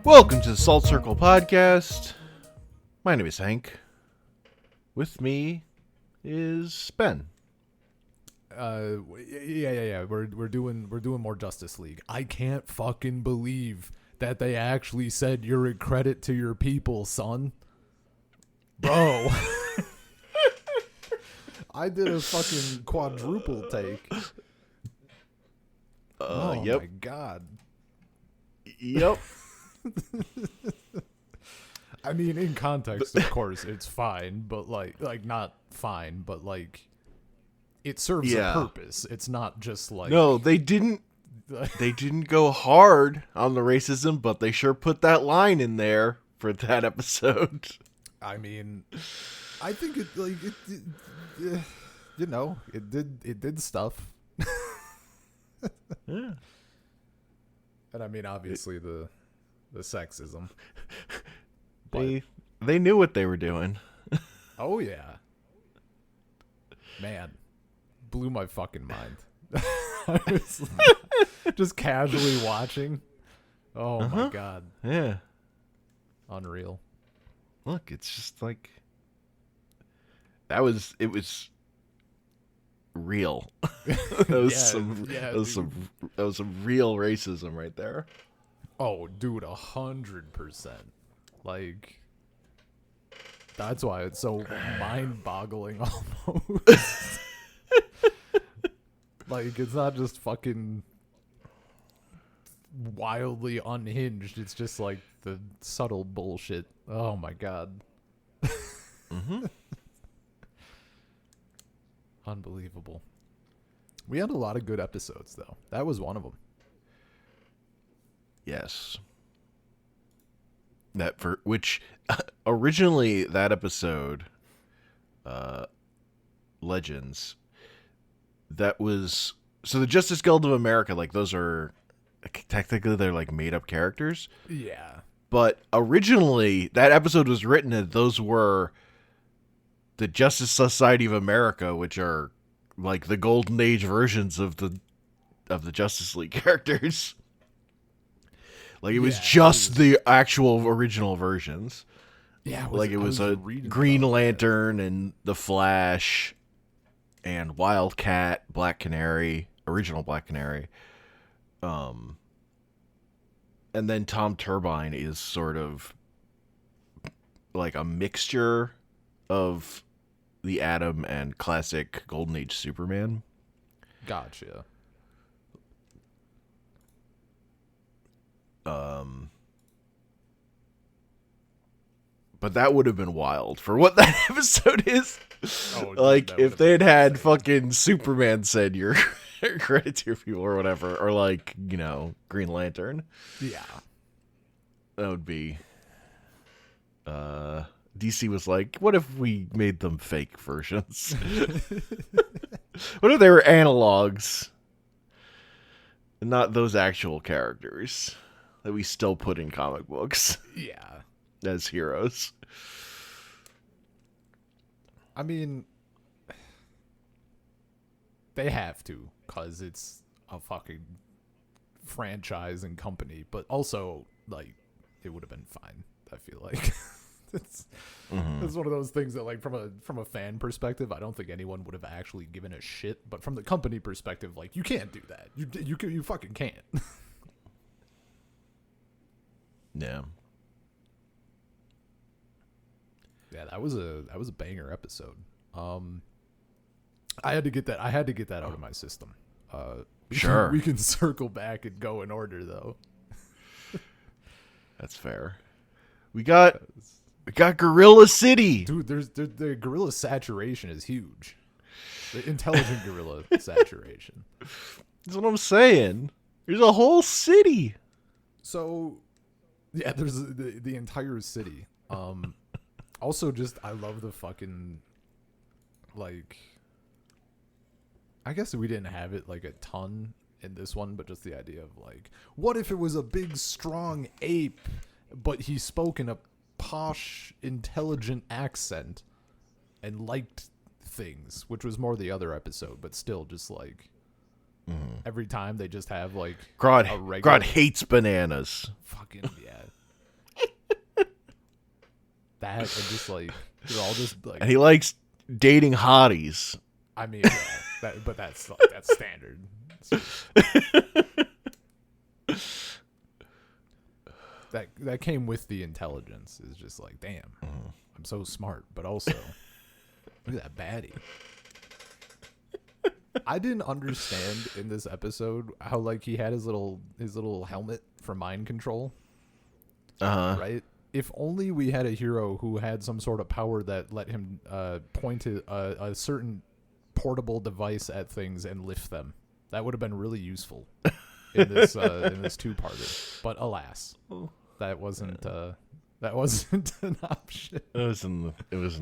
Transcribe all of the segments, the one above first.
Welcome to the Salt Circle Podcast. My name is Hank. With me is Ben. Yeah. We're doing more Justice League. I can't fucking believe that they actually said you're a credit to your people, son. Bro. I did a fucking quadruple take. Yep. My god. Yep. I mean, in context, of course, it's fine, but like not fine, but like it serves a purpose. It's not just like No, they didn't go hard on the racism, but they sure put that line in there for that episode. I mean, I think it did stuff. Yeah. And I mean, obviously the sexism. They knew what they were doing. Oh yeah. Man, blew my fucking mind. I was just casually watching. Oh my god. Yeah. Unreal. Look, it's just like it was real. that was some real racism right there. Oh, dude, 100%. Like, that's why it's so mind-boggling almost. Like, it's not just fucking wildly unhinged. It's just like the subtle bullshit. Oh my god. Mm-hmm. Unbelievable. We had a lot of good episodes, though. That was one of them. Yes. Which originally that episode, Legends, that was so the Justice Guild of America, like those are technically they're like made up characters. Yeah. But originally that episode was written as those were the Justice Society of America, which are like the Golden Age versions of the Justice League characters. Like it was just the actual original versions. Yeah, it was a Green Lantern and the Flash and Wildcat, Black Canary, original Black Canary. And then Tom Turbine is sort of like a mixture of the Atom and classic Golden Age Superman. Gotcha. But that would have been wild for what that episode is. Oh, like if they had fucking Superman said your credit to your people or whatever, or like, you know, Green Lantern. Yeah. That would be DC was like, what if we made them fake versions? What if they were analogs and not those actual characters that we still put in comic books? Yeah. As heroes. I mean, they have to, because it's a fucking franchise and company, but also, like, it would have been fine, I feel like. It's one of those things that, like, from a fan perspective, I don't think anyone would have actually given a shit, but from the company perspective, like, you can't do that. You fucking can't. Yeah. Yeah, that was a banger episode. I had to get that out of my system. Sure. We can circle back and go in order though. That's fair. We got Gorilla City. Dude, the gorilla saturation is huge. The intelligent gorilla saturation. That's what I'm saying. There's a whole city. So, yeah, there's the entire city. Also, just, I love the fucking, like, I guess we didn't have it, like, a ton in this one, but just the idea of, like, what if it was a big, strong ape, but he spoke in a posh, intelligent accent and liked things, which was more the other episode, but still just, like, every time they just have, like, Grodd hates bananas. Fucking, yeah. that and just like they're all just like. And he likes dating hotties. I mean, but that's standard. That came with the intelligence. Is just like, damn, I'm so smart, but also look at that baddie. I didn't understand in this episode how like he had his little helmet for mind control. Right? If only we had a hero who had some sort of power that let him point a certain portable device at things and lift them. That would have been really useful in this two-parter. But alas, that wasn't an option. It was in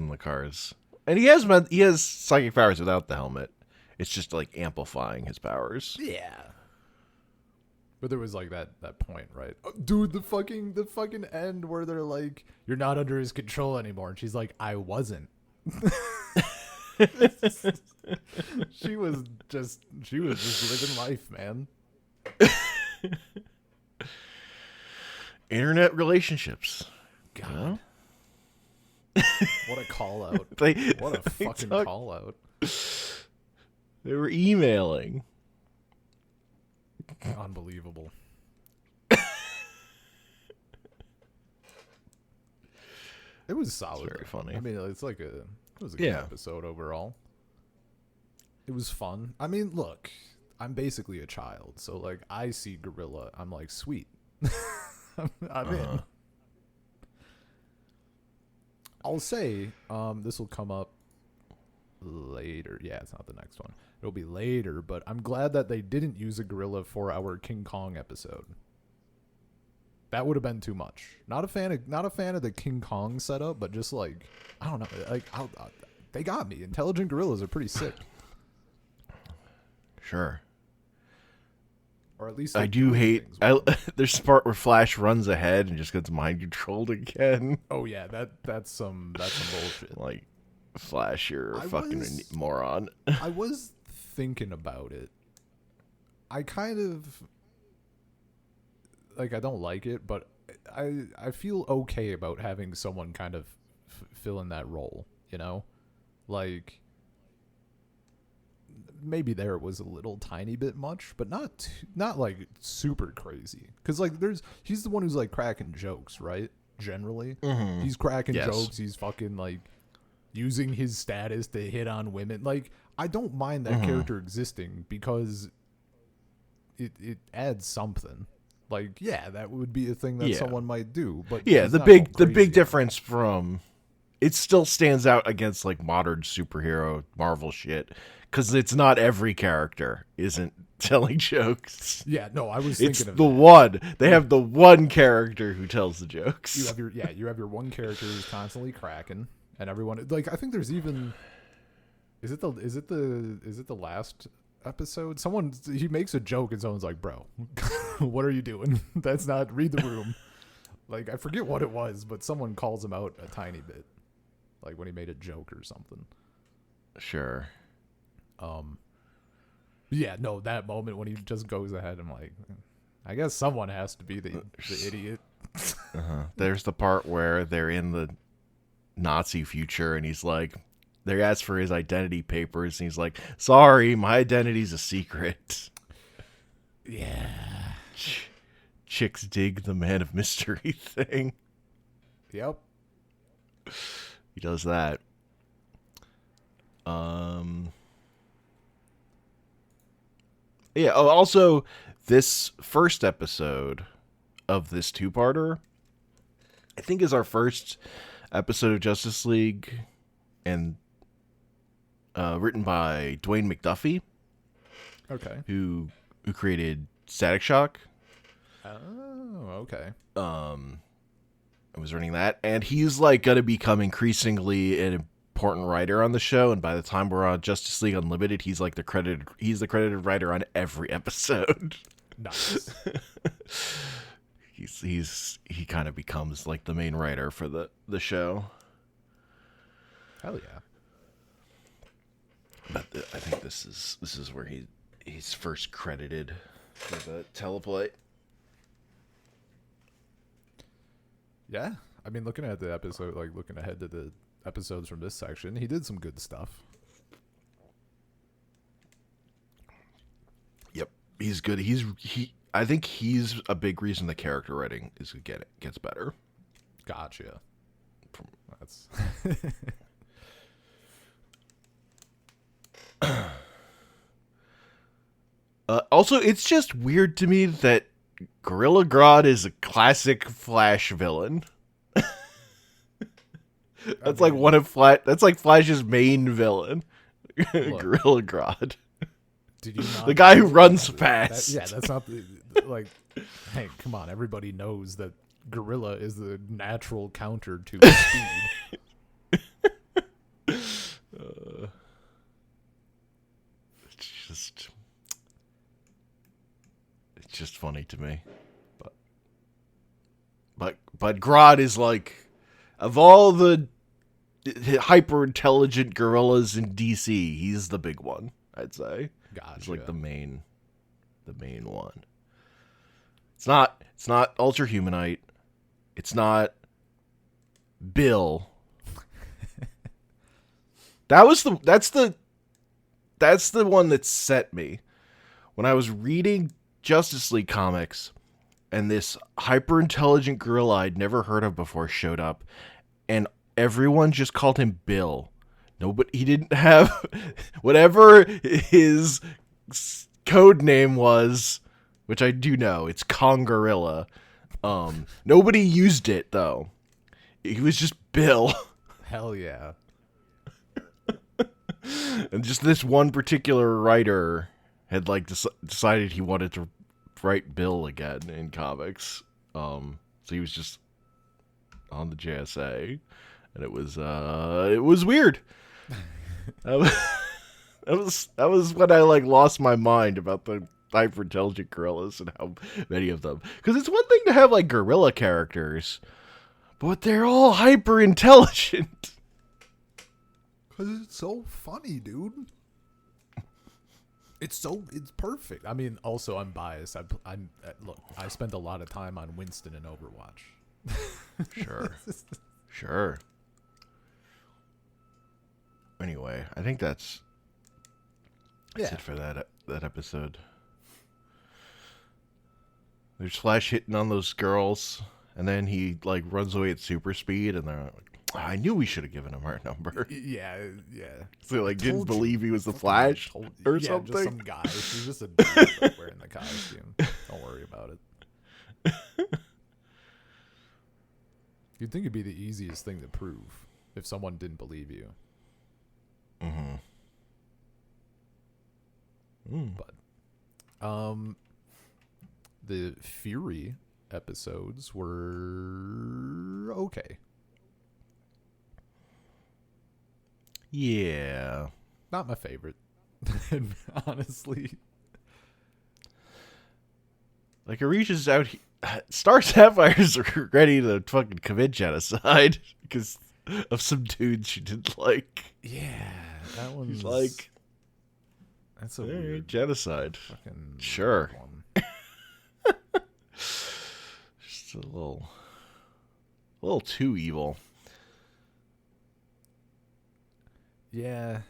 the cars. And he has psychic powers without the helmet. It's just like amplifying his powers. Yeah. But there was like that point, right? Oh, dude, the fucking end where they're like, "You're not under his control anymore," and she's like, "I wasn't." She was just living life, man. Internet relationships. God. You know? What a call out. What a fucking call out. They were emailing. Unbelievable. It was solid. It's very funny. I mean, it was a good episode overall. It was fun. I mean, look, I'm basically a child, so like I see Gorilla, I'm like, sweet. I'm in. I'll say, this will come up later. Yeah, it's not the next one. It'll be later, but I'm glad that they didn't use a gorilla for our King Kong episode. That would have been too much. Not a fan of the King Kong setup, but just like, I don't know, like they got me. Intelligent gorillas are pretty sick. Sure. Or at least I do hate. There's a part where Flash runs ahead and just gets mind controlled again. Oh yeah, that's some bullshit. Like, Flash, you're a fucking moron. I was thinking about it. I kind of like, I don't like it, but I feel okay about having someone kind of fill in that role, you know? Like, maybe there was a little tiny bit much, but not like super crazy. Cuz like he's the one who's like cracking jokes, right? Generally. Mm-hmm. He's cracking jokes, he's fucking like using his status to hit on women. Like, I don't mind that character existing because it adds something. Like, yeah, that would be a thing that someone might do. But yeah, the big difference from it still stands out against like modern superhero Marvel shit because it's not every character isn't telling jokes. Yeah, no, I was thinking of the one. They have the one character who tells the jokes. You have your one character who's constantly cracking. And everyone, like, I think there's even, is it the last episode? He makes a joke and someone's like, "Bro, what are you doing? That's not, read the room." Like, I forget what it was, but someone calls him out a tiny bit, like when he made a joke or something. Sure. Yeah, no, that moment when he just goes ahead, I'm like, I guess someone has to be the idiot. There's the part where they're in the Nazi future and he's like, they ask for his identity papers and he's like, "Sorry, my identity's a secret." Yeah. Chicks dig the man of mystery thing. Yep. He does that. Yeah, also this first episode of this two-parter I think is our first episode of Justice League, and written by Dwayne McDuffie. Okay. Who created Static Shock. Oh, okay. I was running that, and he's like gonna become increasingly an important writer on the show. And by the time we're on Justice League Unlimited, he's the credited writer on every episode. Nice. He kind of becomes like the main writer for the show. Hell yeah. But I think this is where he's first credited for the teleplay. Yeah, I mean, looking at the episode, like looking ahead to the episodes from this section, he did some good stuff. Yep, he's good. I think he's a big reason the character writing gets better. Gotcha. That's also, it's just weird to me that Gorilla Grodd is a classic Flash villain. That's like one of That's like Flash's main villain, Gorilla Grodd. Did you not the guy who runs fast? That's not like. Hey, come on! Everybody knows that Gorilla is the natural counter to speed. It's just funny to me, but Grodd is like, of all the hyper intelligent gorillas in DC, he's the big one. I'd say. Gotcha. He's like the main one. It's not Ultra Humanite. It's not Bill. That's the one that set me. When I was reading Justice League comics and this hyper intelligent gorilla I'd never heard of before showed up, and everyone just called him Bill. He didn't have whatever his code name was, which I do know. It's Kongorilla. Nobody used it though. He was just Bill. Hell yeah. And just this one particular writer had like decided he wanted to write Bill again in comics. So he was just on the JSA, and it was weird. That was when I like lost my mind about the hyper intelligent gorillas and how many of them. Because it's one thing to have like gorilla characters, but they're all hyper intelligent. Because it's so funny, dude. It's perfect. I mean, also I'm biased. Look, I spent a lot of time on Winston in Overwatch. Sure. Anyway, I think that's it for that episode. There's Flash hitting on those girls, and then he like runs away at super speed, and they're like, I knew we should have given him our number. Yeah. So like didn't believe he was the Flash or something. Just some guy. He's just a dude wearing the costume. Don't worry about it. You'd think it'd be the easiest thing to prove if someone didn't believe you. But the Fury episodes were okay. Yeah. Not my favorite. Honestly. Like Arisha's out Star Sapphire's ready to fucking commit genocide because of some dude she didn't like. Yeah, that one's like, that's a weird genocide. Fucking sure. One. Just a little too evil. Yeah.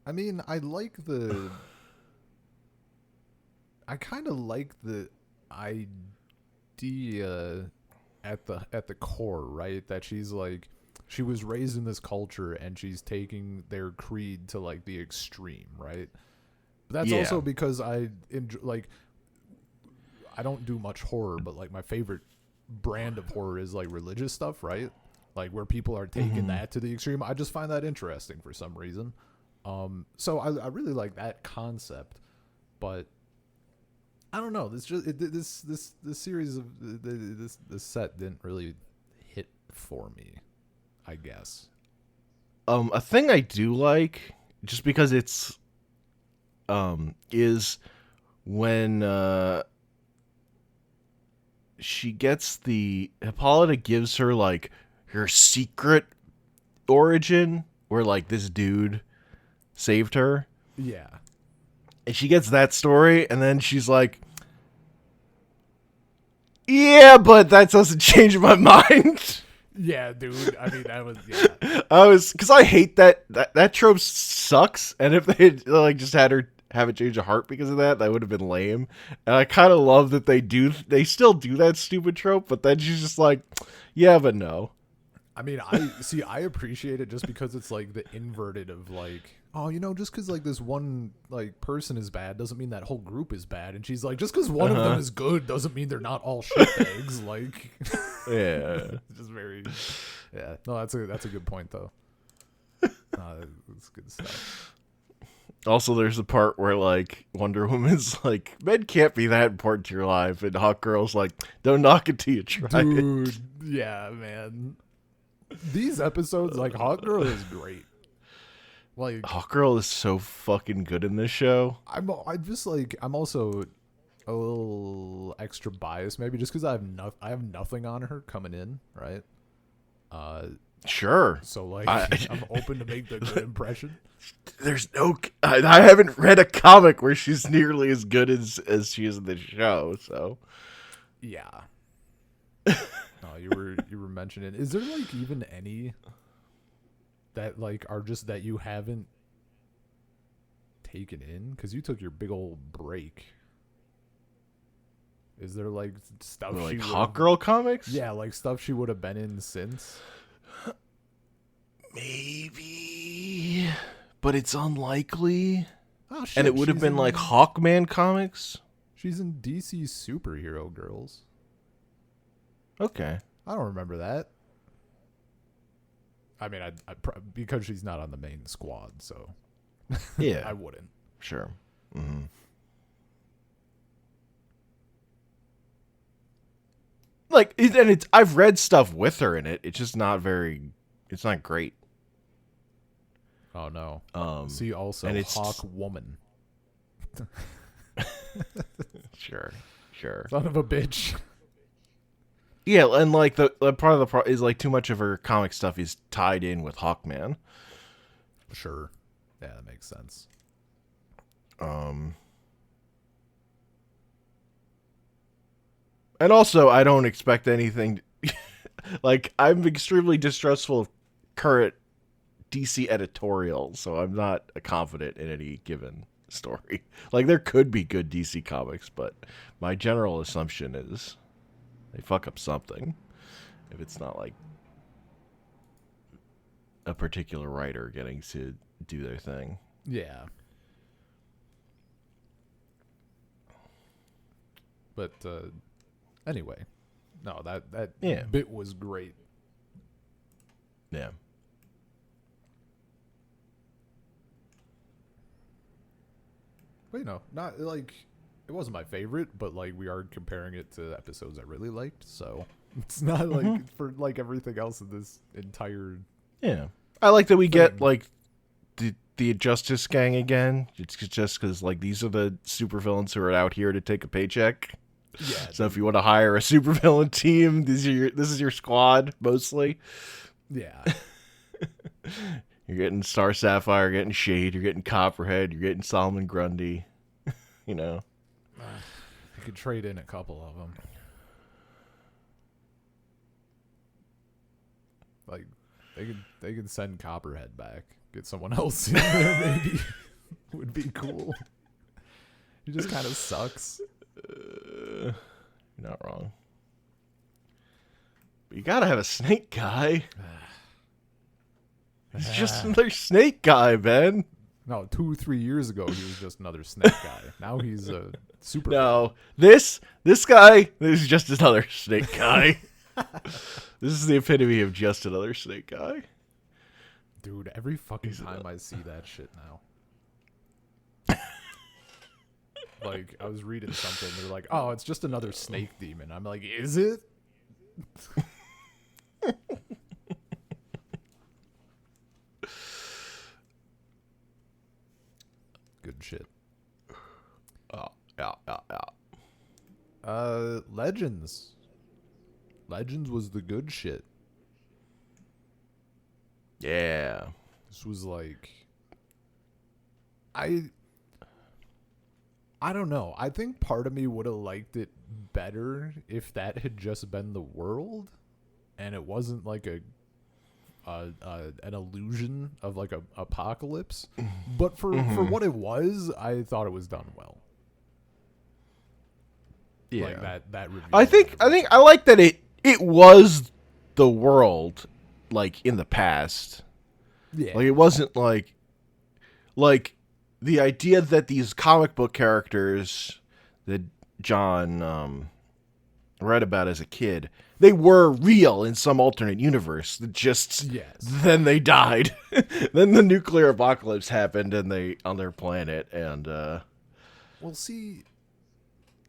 I mean, I kind of like the idea at the core, right? That she's like, she was raised in this culture and she's taking their creed to like the extreme, right? But that's also because I don't do much horror, but like my favorite brand of horror is like religious stuff, right? Like where people are taking that to the extreme. I just find that interesting for some reason. So I really like that concept, but I don't know. This series of this set didn't really hit for me, I guess. A thing I do like, just because it's is when she gets Hippolyta gives her like her secret origin, where like this dude saved her. Yeah. And she gets that story, and then she's like, Yeah, but that doesn't change my mind. Yeah, dude. I mean, that was yeah. Because I hate that trope sucks, and if they had, like just had her have it change a heart because of that, that would have been lame. And I kind of love that they still do that stupid trope, but then she's just like, yeah, but no. I mean, I appreciate it just because it's like the inverted of like, oh, just because like this one like person is bad doesn't mean that whole group is bad. And she's like, just because one of them is good doesn't mean they're not all shitbags. Like, Yeah, just very, yeah. No, that's a good point though. That's good stuff. Also, there's a part where like Wonder Woman's like, men can't be that important to your life, and Hawk Girl's like, don't knock it till you try Dude, it. yeah, man. These episodes, like Hawk Girl, is great. Like Hawk Girl is so fucking good in this show. I'm also a little extra biased, maybe just because I have nothing on her coming in, right? Sure. So like I'm open to make the good impression. There's no. I haven't read a comic where she's nearly as good as she is in the show. So Yeah. No, you were mentioning. Is there like even any that like are just that you haven't taken in because you took your big old break? Is there like stuff like Hawk Girl comics? Yeah, like stuff she would have been in since. Maybe, but it's unlikely. Oh shit! And it would have been like Hawkman comics. She's in DC Superhero Girls. Okay. I don't remember that. I mean, because she's not on the main squad, so Yeah, I wouldn't. Sure. Mm-hmm. Like, I've read stuff with her in it. It's just not very. It's not great. Oh no. See also and it's Hawk Woman. Sure. Son of a bitch. Yeah, and like the part of the part is like too much of her comic stuff is tied in with Hawkman. Sure. Yeah, that makes sense. And also, I don't expect anything. Like, I'm extremely distrustful of current DC editorial, so I'm not confident in any given story. Like, there could be good DC comics, but my general assumption is they fuck up something if it's not like a particular writer getting to do their thing. Yeah. But anyway, no, that bit was great. Yeah. But not like it wasn't my favorite, but like we are comparing it to episodes I really liked, so it's not like for like everything else in this entire. Yeah, I like that we get like the Justice Gang again. It's just because like these are the supervillains who are out here to take a paycheck. Yeah. So if you want to hire a supervillain team, this is your squad mostly. Yeah. You're getting Star Sapphire, you're getting Shade, you're getting Copperhead, you're getting Solomon Grundy. You know. I could trade in a couple of them. Like they could send Copperhead back. Get someone else in there maybe. Would be cool. He just kind of sucks. You're not wrong. But you gotta have a snake guy. He's just another snake guy, man. No, 2-3 years ago he was just another snake guy. Now he's a super. No, this guy is just another snake guy. This is the epitome of just another snake guy. Dude, every fucking time I see that shit now. Like, I was reading something, they're like, oh, it's just another snake demon. I'm like, is it? Good shit. Oh, yeah. Legends. Legends was the good shit. Yeah. This was like, I don't know. I think part of me would have liked it better if that had just been the world, and it wasn't like an illusion of like a apocalypse. But for what it was, I thought it was done well. Yeah. Like that review. I think I like that it was the world, like in the past. Yeah. Like it wasn't like the idea that these comic book characters that John read about as a kid, they were real in some alternate universe. Just then they died. Then the nuclear apocalypse happened and they on their planet and Well, see,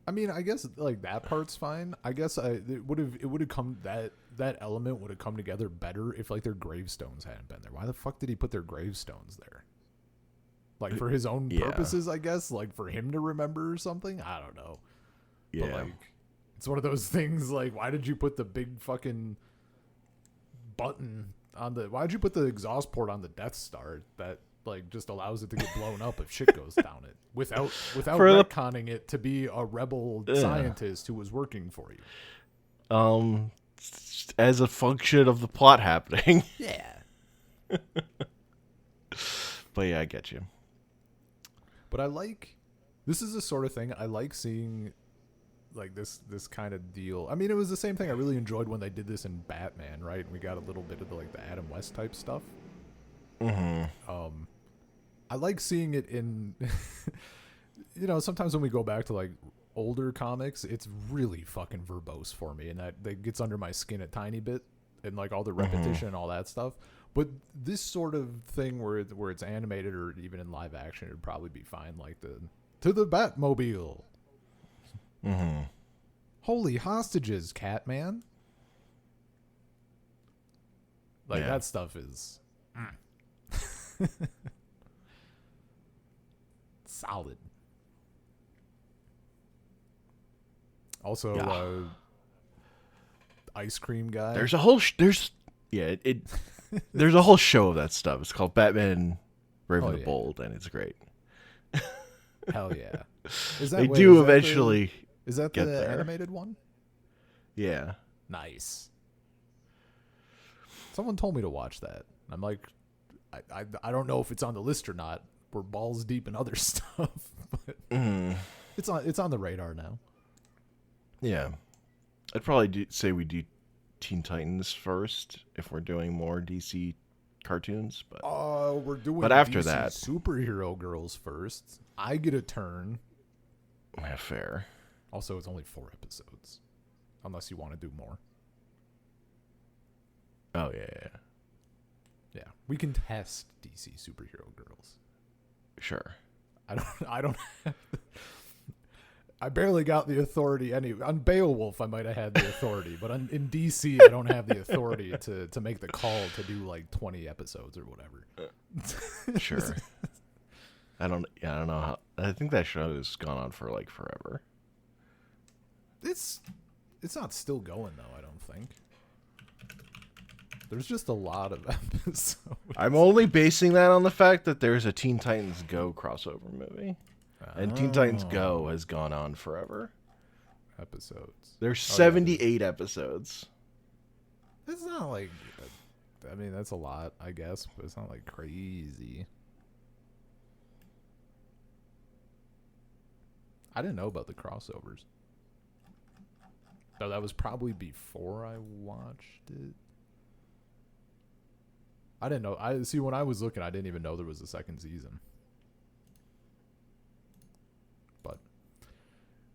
I mean, I guess like that part's fine. I guess it would have come that element would have come together better if like their gravestones hadn't been there. Why the fuck did he put their gravestones there? Like for his own purposes, I guess. Like for him to remember or something. I don't know. Yeah. But like, it's one of those things. Like, why did you put the big fucking button on the? Why did you put the exhaust port on the Death Star that like just allows it to get blown up if shit goes down it without retconning it to be a rebel scientist who was working for you? As a function of the plot happening. Yeah. But yeah, I get you. But I like, this is the sort of thing I like seeing, like this kind of deal. I mean, it was the same thing I really enjoyed when they did this in Batman, right? We got a little bit of the, like the Adam West type stuff. I like seeing it in, you know, sometimes when we go back to like older comics, it's really fucking verbose for me, and that gets under my skin a tiny bit, and like all the repetition and all that stuff. But this sort of thing where it's animated or even in live action, it'd probably be fine. Like to the Batmobile. Holy hostages, Catman. Like that stuff is solid. Also, ice cream guy. There's a whole there's a whole show of that stuff. It's called Batman Brave and the Bold, and it's great. Hell yeah. Is that is that get the there. animated one? Yeah. Nice. Someone told me to watch that. I'm like, I don't know if it's on the list or not. We're balls deep in other stuff, but it's on the radar now. Yeah. I'd probably say we do Teen Titans first if we're doing more DC cartoons, but we're doing after DC that, superhero girls first. I get a turn. Yeah, fair. Also, it's only 4 episodes, unless you want to do more. Oh yeah. Yeah, we can test DC superhero girls. Sure. I don't have, I barely got the authority. On Beowulf, I might have had the authority, but in DC, I don't have the authority to make the call to do like 20 episodes or whatever. Sure. I don't know how. I think that show has gone on for like forever. It's not still going though. I don't think. There's just a lot of episodes. I'm only basing that on the fact that there's a Teen Titans Go crossover movie. And Teen Titans Go has gone on forever. Episodes. There's 78 episodes. It's not like, I mean, that's a lot, I guess, but it's not like crazy. I didn't know about the crossovers. So that was probably before I watched it. I didn't know. When I was looking, I didn't even know there was a second season. But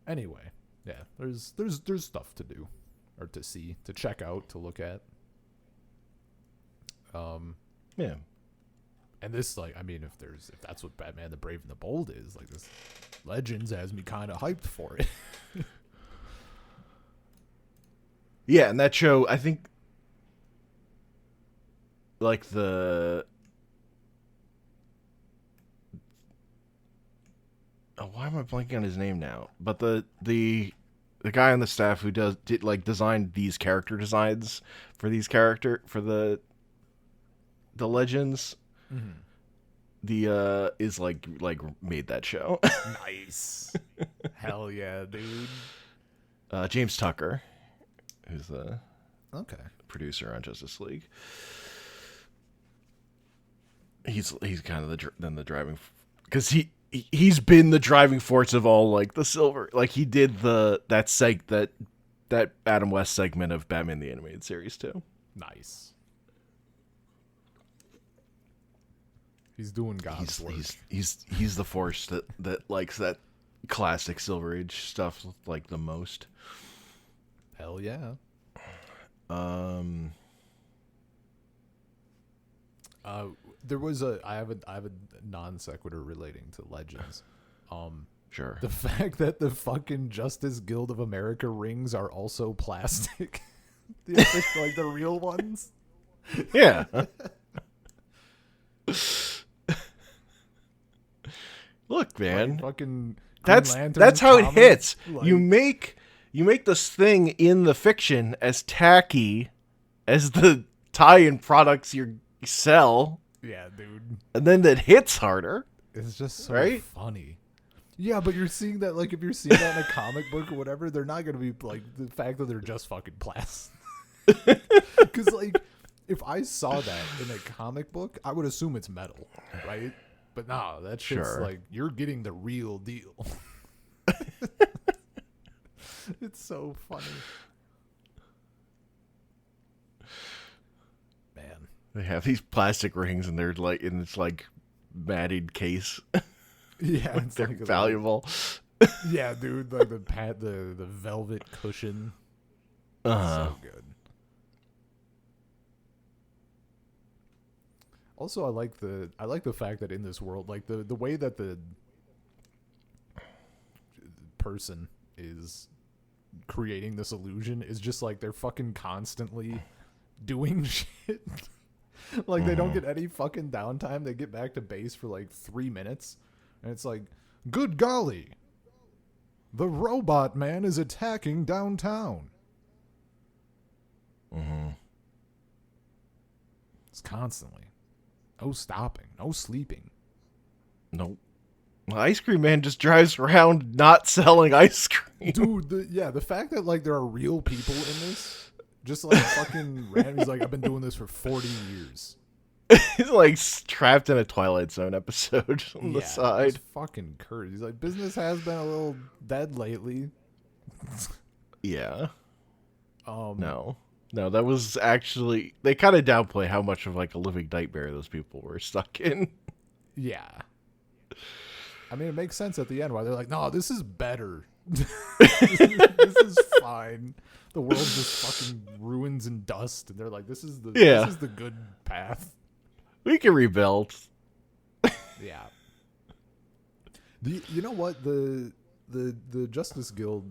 anyway, yeah, there's stuff to do or to see, to check out, to look at. Yeah. And this, like, I mean, if that's what Batman the Brave and the Bold is, like, this Legends has me kind of hyped for it. Yeah, and that show, I think, like why am I blanking on his name now? But the guy on the staff who designed these character designs for the Legends, is like made that show. Nice. Hell yeah, dude. James Tucker, who's the Okay. producer on Justice League. He's kind of the driving, because he's been the driving force of all like the Silver, like he did that Adam West segment of Batman the Animated Series too. Nice. He's doing God's work. He's the force that likes that classic Silver Age stuff like the most. Hell yeah. There was I have a non sequitur relating to Legends. Sure. The fact that the fucking Justice Guild of America rings are also plastic. Like the real ones. Yeah. Look, man. Like fucking that's how it hits. Like, You make this thing in the fiction as tacky as the tie-in products you sell, yeah, dude. and then it hits harder. It's just so Right? funny. Yeah, but you're seeing that, like, if you're seeing that in a comic book or whatever, they're not going to be, like, the fact that they're just fucking plastic. Because, like, if I saw that in a comic book, I would assume it's metal, right? But nah, that shit's, Sure. like, you're getting the real deal. It's so funny. Man. They have these plastic rings, and they're like in this like matted case. Yeah, it's They're like valuable. Yeah, dude, like the velvet cushion. So good. Also, I like the fact that in this world, like the way that the person is creating this illusion is just like they're fucking constantly doing shit. Like they don't get any fucking downtime. They get back to base for like 3 minutes, and it's like, good golly, the robot man is attacking downtown. It's constantly. No stopping. No sleeping. Nope. The Ice Cream Man just drives around not selling ice cream. Dude, the fact that like there are real people in this, just like fucking random. He's like, I've been doing this for 40 years. He's like trapped in a Twilight Zone episode on the side. It's fucking Kurt. He's like, business has been a little dead lately. Yeah. No, that was actually, they kind of downplay how much of like a living nightmare those people were stuck in. Yeah. I mean, it makes sense at the end why they're like, no, this is better. This is fine. The world just fucking ruins and dust, and they're like, this is the good path. We can rebuild. Yeah. You know what, the Justice Guild,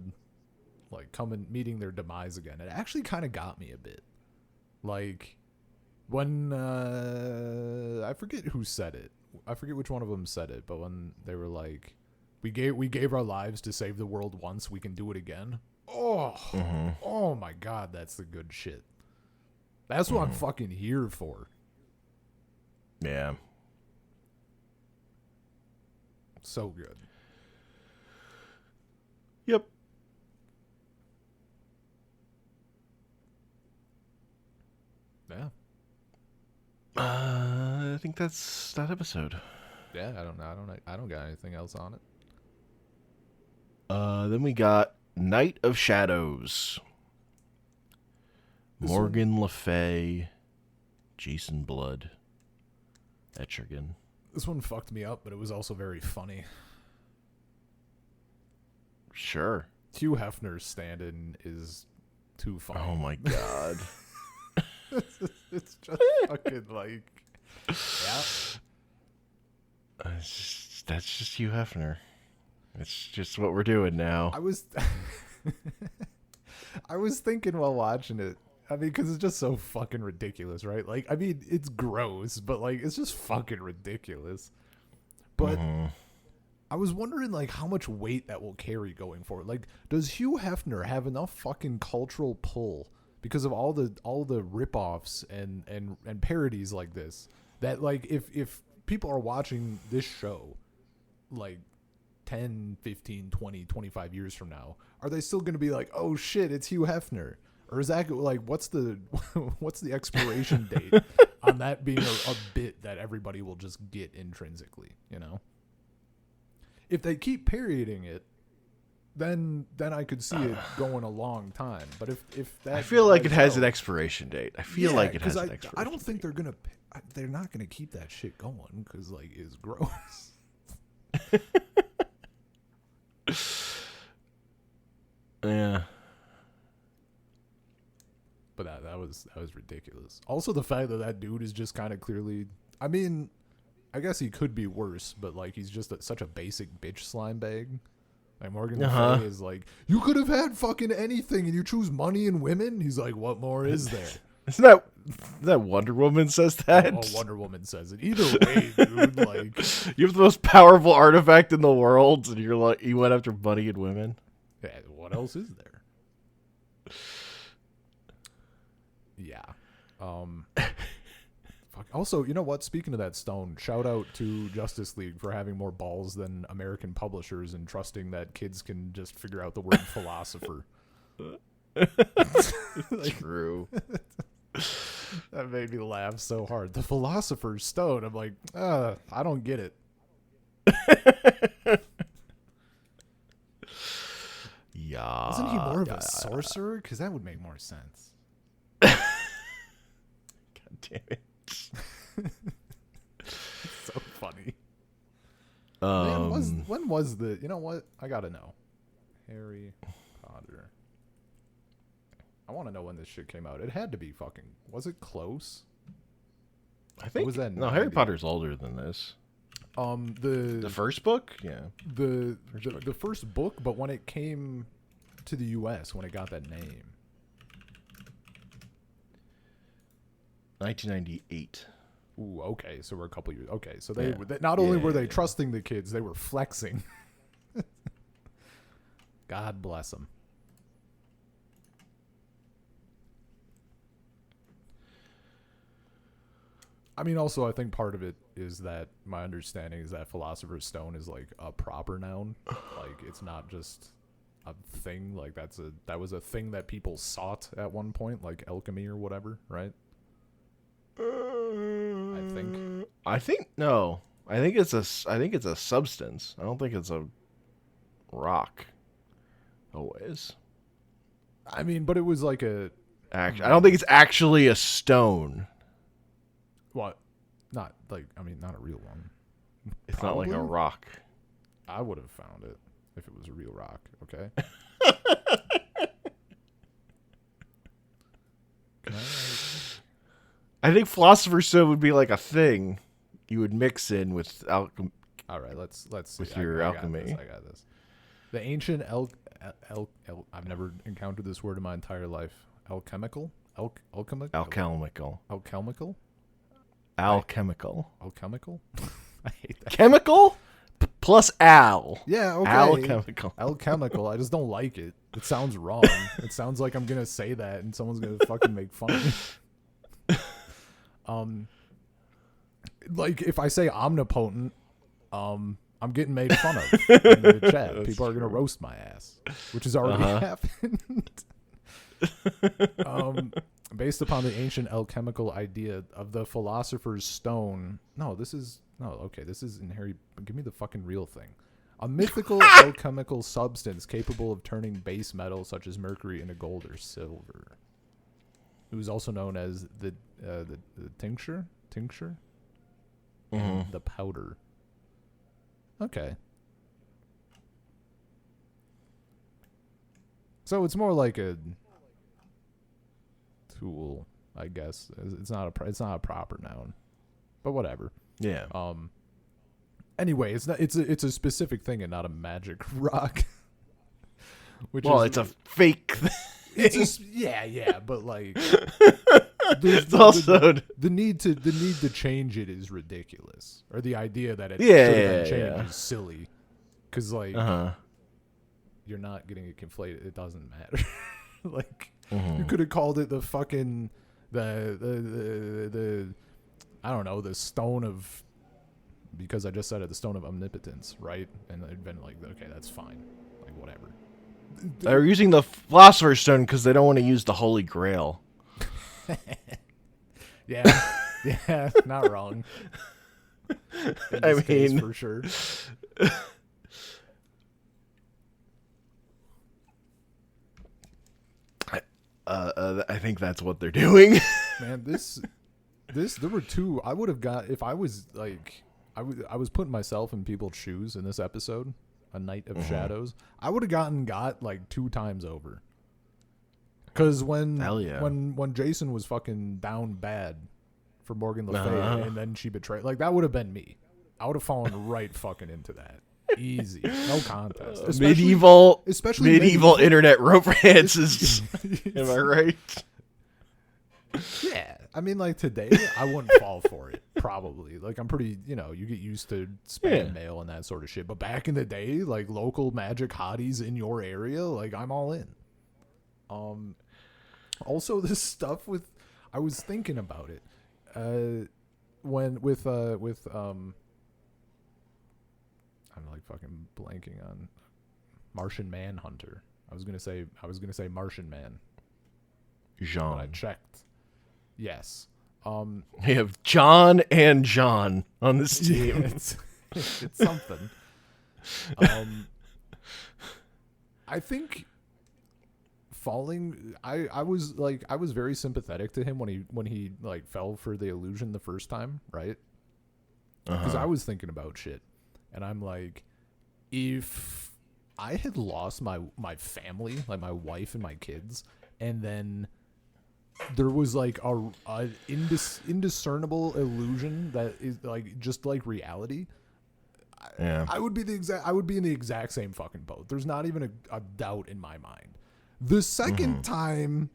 like coming meeting their demise again, it actually kind of got me a bit. Like when I forget who said it. I forget which one of them said it, but when they were like, we gave our lives to save the world once, we can do it again. Oh my god, that's the good shit. That's what I'm fucking here for. Yeah. So good. Yep. Yeah. I think that's that episode. Yeah, I don't got anything else on it. Then we got Night of Shadows. Morgan Le Fay, Jason Blood, Etrigan. This one fucked me up, but it was also very funny. Sure. Hugh Hefner's stand-in is too funny. Oh my god. It's just fucking like, yeah. That's just Hugh Hefner. It's just what we're doing now. I was thinking while watching it, I mean, because it's just so fucking ridiculous, right? Like, I mean, it's gross, but like, it's just fucking ridiculous. But I was wondering, like, how much weight that will carry going forward. Like, does Hugh Hefner have enough fucking cultural pull because of all the ripoffs and parodies like this, that like if people are watching this show, like 10, 15, 20, 25 years from now, are they still going to be like, oh shit, it's Hugh Hefner? Or is that like, what's the expiration date on that being a bit that everybody will just get intrinsically, you know? If they keep parodying it, then I could see it going a long time. But if that, I feel like it has an expiration date. I feel like it has an expiration. I don't think they're not gonna keep that shit going because like it's gross. Yeah. But that was ridiculous. Also, the fact that dude is just kind of clearly. I mean, I guess he could be worse, but like he's just such a basic bitch slime bag. Like Morgan Le Fay is like, you could have had fucking anything, and you choose money and women. He's like, what more is there? Isn't that Wonder Woman says that? Oh, Wonder Woman says it. Either way, dude. Like, you have the most powerful artifact in the world, and you're like, you went after money and women. Yeah, what else is there? Yeah. Fuck. Also, you know what? Speaking of that stone, shout out to Justice League for having more balls than American publishers and trusting that kids can just figure out the word philosopher. Like, true. That made me laugh so hard. The Philosopher's Stone. I'm like, I don't get it. Yeah. Isn't he more of a sorcerer? Because that would make more sense. God damn it. It's so funny. Man, when was the... You know what? I gotta know. Harry Potter. I want to know when this shit came out. It had to be fucking... Was it close? I think... Was that no, Harry Potter's older than this. The first book? Yeah. The first book, but when it came to the U.S., when it got that name. 1998. Ooh, okay. So we're a couple years... Okay, so they not only were they trusting the kids, they were flexing. God bless them. I mean, also, I think part of it is that my understanding is that Philosopher's Stone is like a proper noun. Like, it's not just a thing. Like, that was a thing that people sought at one point, like alchemy or whatever, right? I think no. I think it's a substance. I don't think it's a rock. Always. I mean, but it was like a. I don't think it's actually a stone. What? Not like, I mean, not a real one. It's probably not like a rock. I would have found it if it was a real rock. Okay. I think Philosopher's Stone would be like a thing you would mix in with alchemy. All right, let's see. With your alchemy. I got this. The ancient I've never encountered this word in my entire life. Alchemical? Alchemical. Alchemical? Alchemical. Alchemical? I hate that. Chemical plus al. Yeah, okay. Alchemical. Alchemical. I just don't like it. It sounds wrong. It sounds like I'm gonna say that and someone's gonna fucking make fun of me. Like if I say omnipotent, I'm getting made fun of in the chat. That's People are gonna true. roast my ass, which has already happened. Based upon the ancient alchemical idea of the philosopher's stone. This is in Harry. Give me the fucking real thing. A mythical alchemical substance capable of turning base metals such as mercury into gold or silver. It was also known as the tincture, and the powder. Okay. So it's more like a tool, I guess. It's not a proper noun, but whatever. Yeah. Anyway, it's a specific thing and not a magic rock. It's a fake thing. It's just, yeah, but like It's also the need to change it is ridiculous, or the idea that it should have been changed is silly, because like you're not getting it conflated. It doesn't matter. Like you could have called it the fucking the I don't know, the stone of because I just said it, the Stone of Omnipotence, right? And it'd been like, okay, that's fine. Like, whatever. They're using the Philosopher's Stone because they don't want to use the Holy Grail. Yeah. Yeah, not wrong. I mean, for sure. I think that's what they're doing. Man, there were two. I would have got if I was like, I was putting myself in people's shoes in this episode, A Night of Shadows. I would have got like 2 times over. Because when Jason was fucking down bad for Morgan Le Fay, and then she betrayed, like that would have been me. I would have fallen right fucking into that. Easy, no contest. Especially medieval internet romances. Am I right? Yeah, I mean, like today, I wouldn't fall for it. Probably, like I'm pretty, you get used to spam mail and that sort of shit. But back in the day, like local magic hotties in your area, like I'm all in. Also, this stuff with, I was thinking about it, I'm like fucking blanking on Martian Manhunter. I was gonna say Martian Man. Jean. But I checked. Yes. We have John and John on this team. It's something. I think falling. I was very sympathetic to him when he like fell for the illusion the first time, right? Because I was thinking about shit, and I'm like, if I had lost my family, like my wife and my kids, and then there was like a indiscernible illusion that is like just like reality. Yeah. I would be in the exact same fucking boat. There's not even a doubt in my mind. The second time,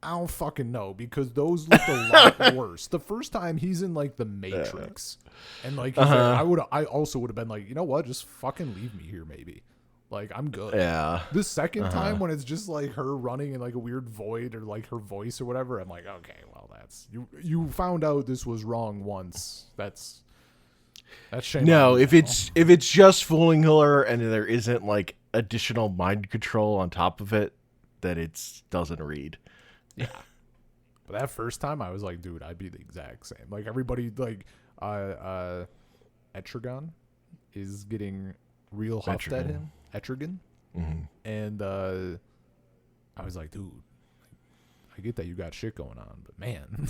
I don't fucking know, because those looked a lot worse. The first time he's in like the Matrix, and like, he's like I also would have been like, you know what, just fucking leave me here, maybe. Like, I'm good. Yeah. The second time when it's just like her running in like a weird void, or like her voice or whatever, I'm like, okay, well, that's you found out this was wrong once. That's shame. No, if it's just fooling her and there isn't like additional mind control on top of it, then it doesn't read. Yeah. But that first time I was like, dude, I'd be the exact same. Like everybody, like Etrigan is getting real huffed at him. Etrigan. Mm-hmm. And I was like, dude, I get that you got shit going on, but man.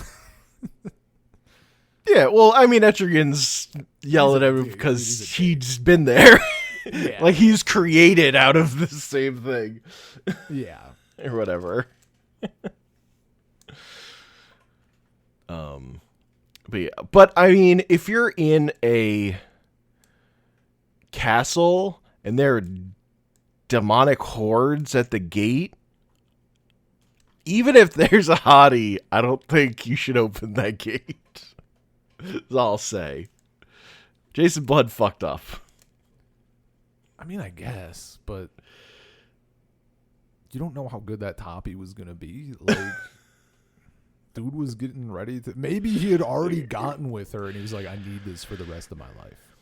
Yeah, well, I mean, Etrigan's yelling at him because he's been there. Yeah. Like, he's created out of the same thing. Yeah. Or whatever. But I mean, if you're in a castle and there are demonic hordes at the gate, even if there's a hottie, I don't think you should open that gate. That's all I'll say. Jason Blood fucked up. I mean, I guess, but you don't know how good that Toppy was gonna be. Like, dude was getting ready to. Maybe he had already gotten with her, and he was like, "I need this for the rest of my life."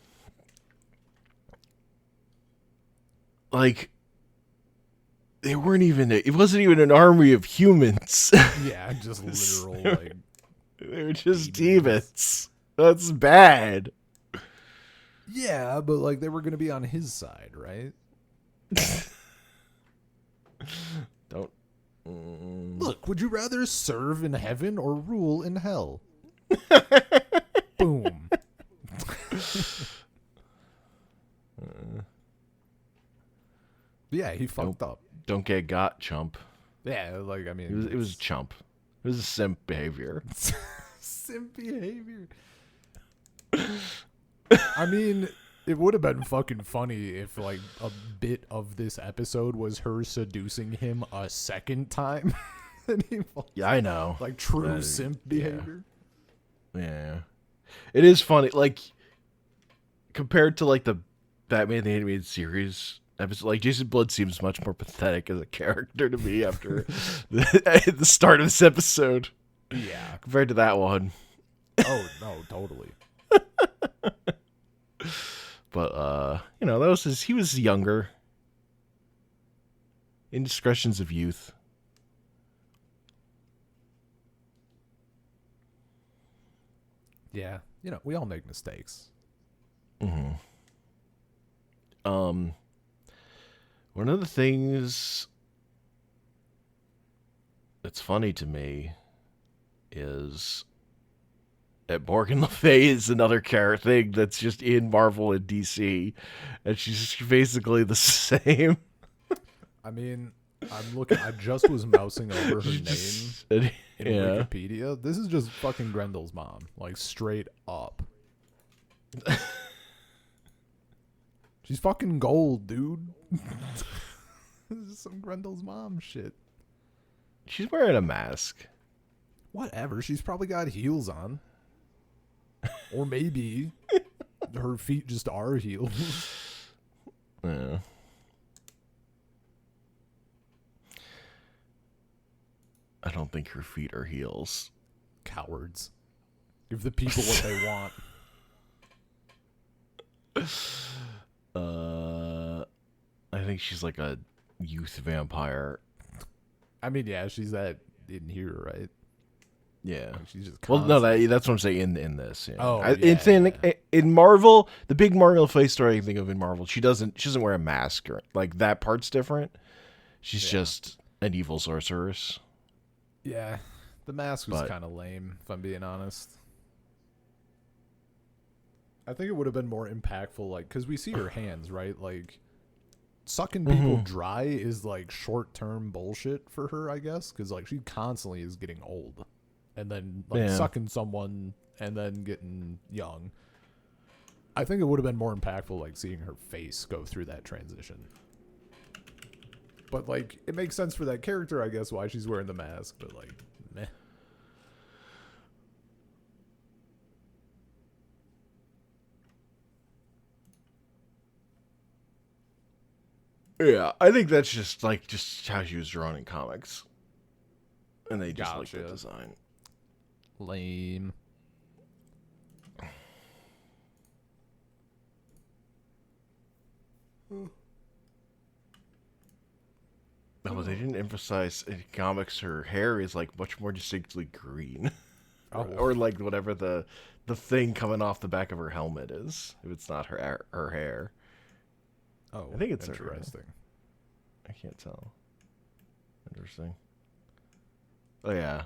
Like, they weren't even. It wasn't even an army of humans. Yeah, just literal like. They were just demons. That's bad. Yeah, but like they were gonna be on his side, right? Don't. Look, would you rather serve in heaven or rule in hell? Boom. Yeah, he fucked up. Don't get got, chump. Yeah, like I mean, It was chump. It was a simp behavior. Simp behavior. I mean, it would have been fucking funny if like a bit of this episode was her seducing him a second time. Yeah, I know. Like true simp behavior. Yeah. It is funny, like compared to like the Batman the Animated Series episode, like Jason Blood seems much more pathetic as a character to me after the start of this episode. Yeah. Compared to that one. Oh no, totally. But that was he was younger. Indiscretions of youth. Yeah, we all make mistakes. Mm-hmm. One of the things that's funny to me is that Morgan Le Fay is another character thing that's just in Marvel and DC, and she's basically the same. I mean, I'm looking. I just was mousing over her name in Wikipedia. This is just fucking Grendel's mom, like straight up. She's fucking gold, dude. This is some Grendel's mom shit. She's wearing a mask. Whatever. She's probably got heels on. Or maybe her feet just are heels. Yeah. I don't think her feet are heels. Cowards. Give the people what they want. I think she's like a youth vampire. I mean, yeah, she's that in here, right? Yeah. Like she's just well, no, that's what I'm saying in this. Yeah. Oh, it's in Marvel. The big Marvel face story I can think of in Marvel. She doesn't wear a mask or like that part's different. She's just an evil sorceress. Yeah, the mask was kind of lame, if I'm being honest. I think it would have been more impactful, like, because we see her hands, right? Like, sucking people dry is, like, short-term bullshit for her, I guess, because, like, she constantly is getting old. And then, like, sucking someone and then getting young. I think it would have been more impactful, like, seeing her face go through that transition. But, like, it makes sense for that character, I guess, why she's wearing the mask, but, like, meh. Yeah, I think that's just how she was drawn in comics. And they just like the design. Lame. No, but they didn't emphasize in comics her hair is like much more distinctly green. Or like whatever the thing coming off the back of her helmet is, if it's not her hair. Oh, I think it's interesting. I can't tell. Interesting. Oh yeah.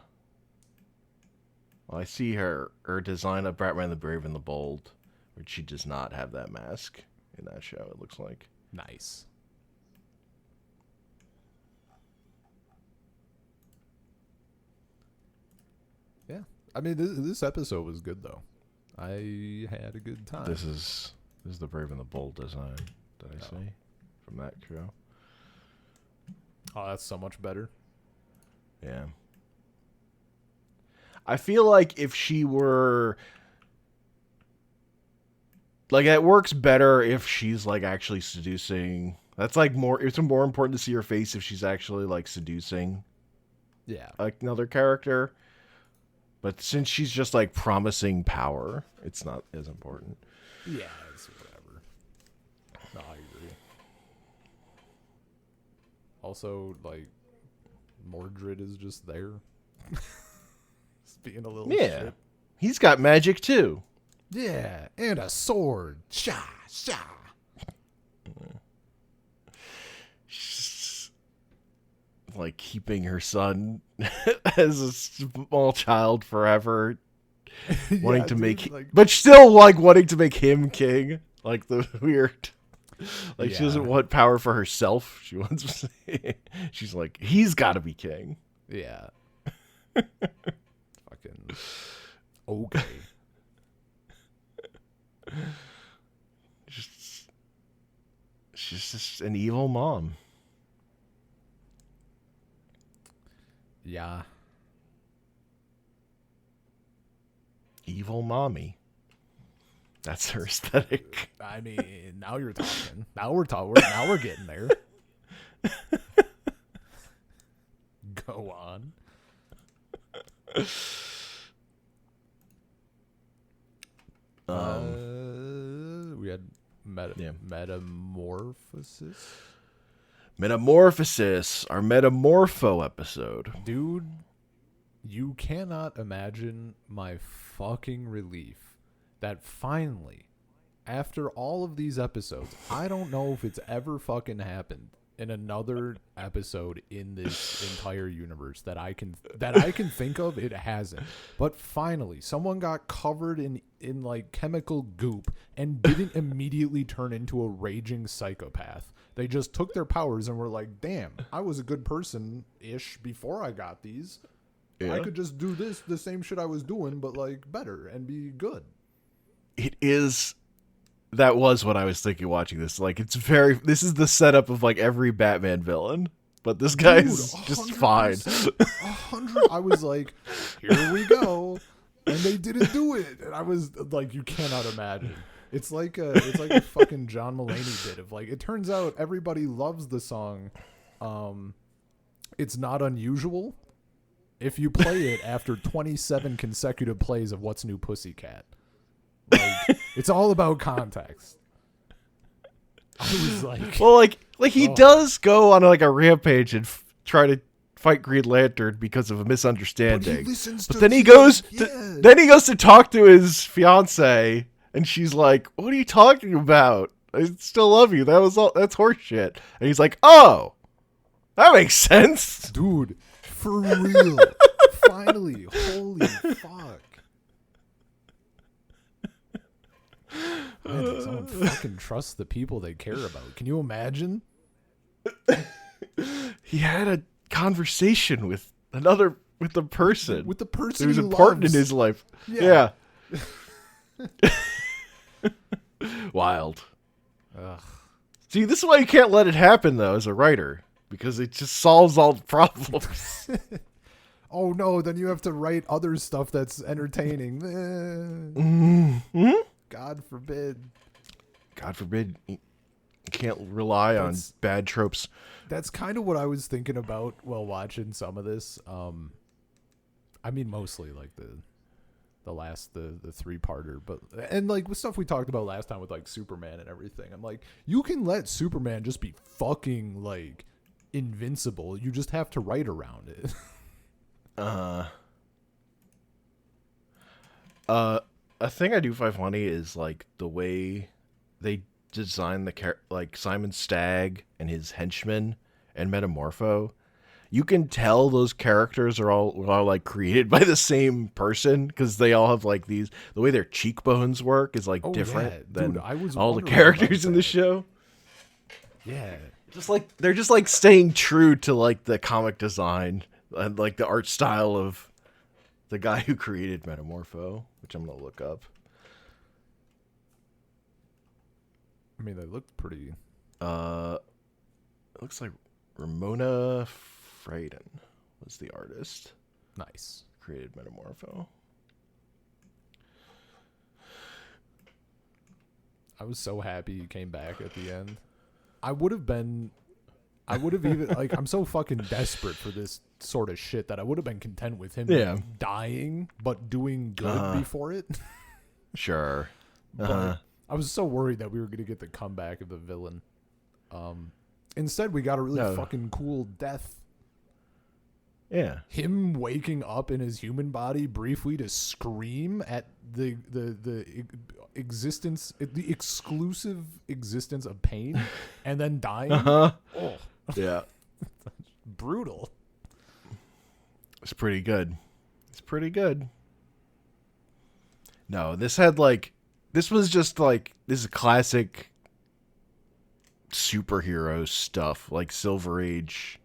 Well, I see her design of Batman the Brave and the Bold, which she does not have that mask in that show, it looks like. Nice. Yeah. I mean, this episode was good, though. I had a good time. This is the Brave and the Bold design that I see from that show. Oh, that's so much better. Yeah. I feel like if she were... Like, it works better if she's, like, actually seducing. That's, like, more... It's more important to see her face if she's actually, like, seducing. Yeah. Like, another character. But since she's just, like, promising power, it's not as important. Yeah, it's whatever. No, I agree. Also, like, Mordred is just there. Just being a little shit. He's got magic, too. Yeah, and a sword. Sha, sha. She's like keeping her son as a small child forever, wanting to make, but still like wanting to make him king. Like the weird, like she doesn't want power for herself. She wants, she's like, he's got to be king. Yeah. Fucking okay. She's just an evil mom. Yeah. Evil mommy. That's her aesthetic. I mean, now you're talking. Now we're talking. Now we're getting there. Go on. We had Metamorphosis. Metamorphosis, our Metamorpho episode. Dude, you cannot imagine my fucking relief that finally, after all of these episodes, I don't know if it's ever fucking happened in another episode in this entire universe that I can think of. It hasn't. But finally, someone got covered in like chemical goop and didn't immediately turn into a raging psychopath. They just took their powers and were like, damn, I was a good person-ish before I got these. Yeah. I could just do the same shit I was doing, but like better and be good. That was what I was thinking watching this. Like, this is the setup of like every Batman villain, but this guy's just fine. 100. I was like, here we go. And they didn't do it. And I was like, you cannot imagine. It's like a fucking John Mulaney bit of like, it turns out everybody loves the song. It's not unusual if you play it after 27 consecutive plays of What's New Pussycat. Like, it's all about context. I was like, well, like he does go on like a rampage and try to fight Green Lantern because of a misunderstanding. But then he goes to talk to his fiance, and she's like, "What are you talking about? I still love you. That's horseshit." And he's like, "Oh, that makes sense, dude. For real. Finally, holy fuck." Man, someone fucking trust the people they care about. Can you imagine? He had a conversation with the person who's he important loves. in his life. Yeah. Wild. Ugh. See, this is why you can't let it happen though as a writer, because it just solves all the problems. Oh no, then you have to write other stuff that's entertaining. Mm-hmm. God forbid. God forbid. You can't rely on bad tropes. That's kind of what I was thinking about while watching some of this. I mean, mostly like the 3-parter, but and like with stuff we talked about last time with like Superman and everything. I'm like, you can let Superman just be fucking like invincible. You just have to write around it. A thing I do find funny is like the way they design like Simon Stagg and his henchmen and Metamorpho. You can tell those characters are all like created by the same person, because they all have like the way their cheekbones work is like different than all the characters in the show. Yeah, they're just like staying true to like the comic design and like the art style of the guy who created Metamorpho, which I'm gonna look up. I mean, they look pretty. It looks like Ramona Freyden was the artist. Nice. Created Metamorpho. I was so happy he came back at the end. I would have even like, I'm so fucking desperate for this sort of shit that I would have been content with him dying but doing good before it. Sure. But I was so worried that we were going to get the comeback of the villain. Instead, we got a really fucking cool death. Yeah. Him waking up in his human body briefly to scream at the existence, the exclusive existence of pain, and then dying. Oh. Yeah. Brutal. It's pretty good. No, this was just like, this is classic superhero stuff, like Silver Age,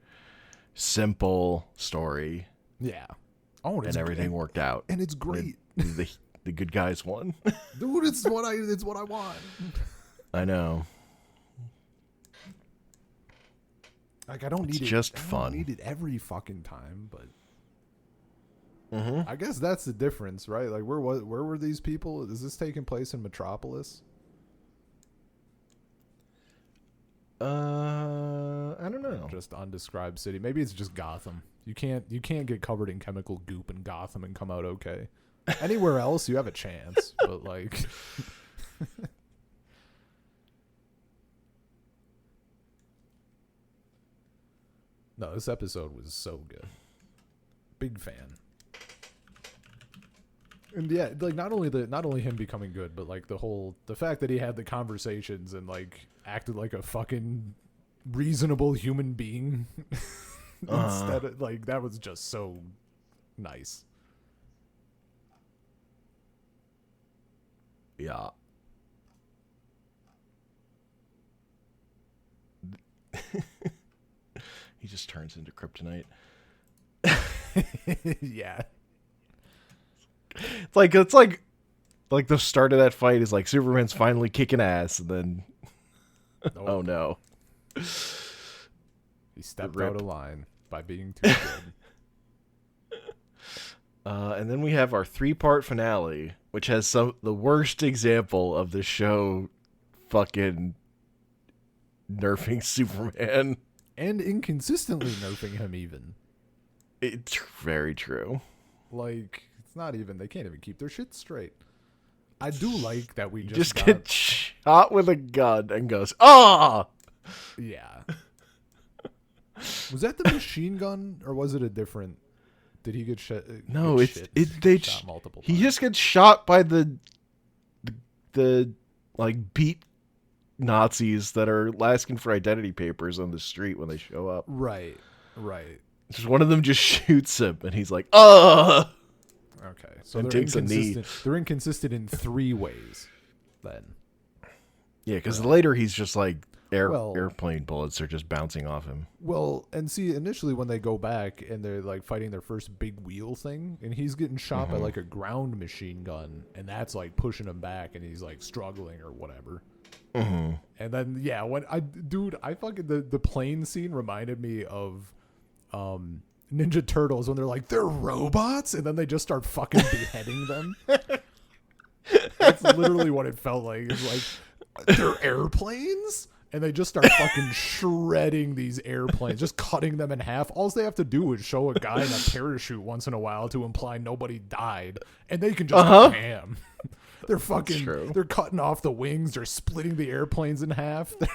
simple story. Yeah. Oh, and everything worked out, and it's great. The good guys won. Dude, it's what I want. I know. Like, I don't need it. Just fun. I don't need it every fucking time, but I guess that's the difference, right? Like, where were these people? Is this taking place in Metropolis? I don't know. Just undescribed city. Maybe it's just Gotham. You can't get covered in chemical goop in Gotham and come out okay. Anywhere else, you have a chance, but like, No, this episode was so good. Big fan. And yeah, like not only him becoming good, but like the fact that he had the conversations and like acted like a fucking reasonable human being instead of like that was just so nice. Yeah. He just turns into kryptonite. Yeah. It's like the start of that fight is like Superman's finally kicking ass, and then oh no. He stepped out of line by being too good. And then we have our 3-part finale, which has the worst example of the show fucking nerfing Superman. And inconsistently nerfing him even. It's very true. Like, it's not even, they can't even keep their shit straight. I do like that we just get shot with a gun and goes, ah! Yeah. Was that the machine gun, or was it a different? Did he get shot? No, they shot multiple times. He just gets shot by the like beat Nazis that are asking for identity papers on the street when they show up. Right. Just one of them just shoots him, and he's like, "Ugh." Okay, so and they're takes a knee. They're inconsistent in 3 ways. Then. Yeah, because later he's just like airplane bullets are just bouncing off him. Well, and see, initially when they go back and they're like fighting their first big wheel thing, and he's getting shot by like a ground machine gun, and that's like pushing him back, and he's like struggling or whatever. Mm-hmm. And then when I fucking the plane scene reminded me of Ninja Turtles when they're like, they're robots, and then they just start fucking beheading them. That's literally what it felt like. It's like, they're airplanes, and they just start fucking shredding these airplanes, just cutting them in half. All they have to do is show a guy in a parachute once in a while to imply nobody died, and they can just go ham. They're fucking, they're cutting off the wings, they're splitting the airplanes in half, they're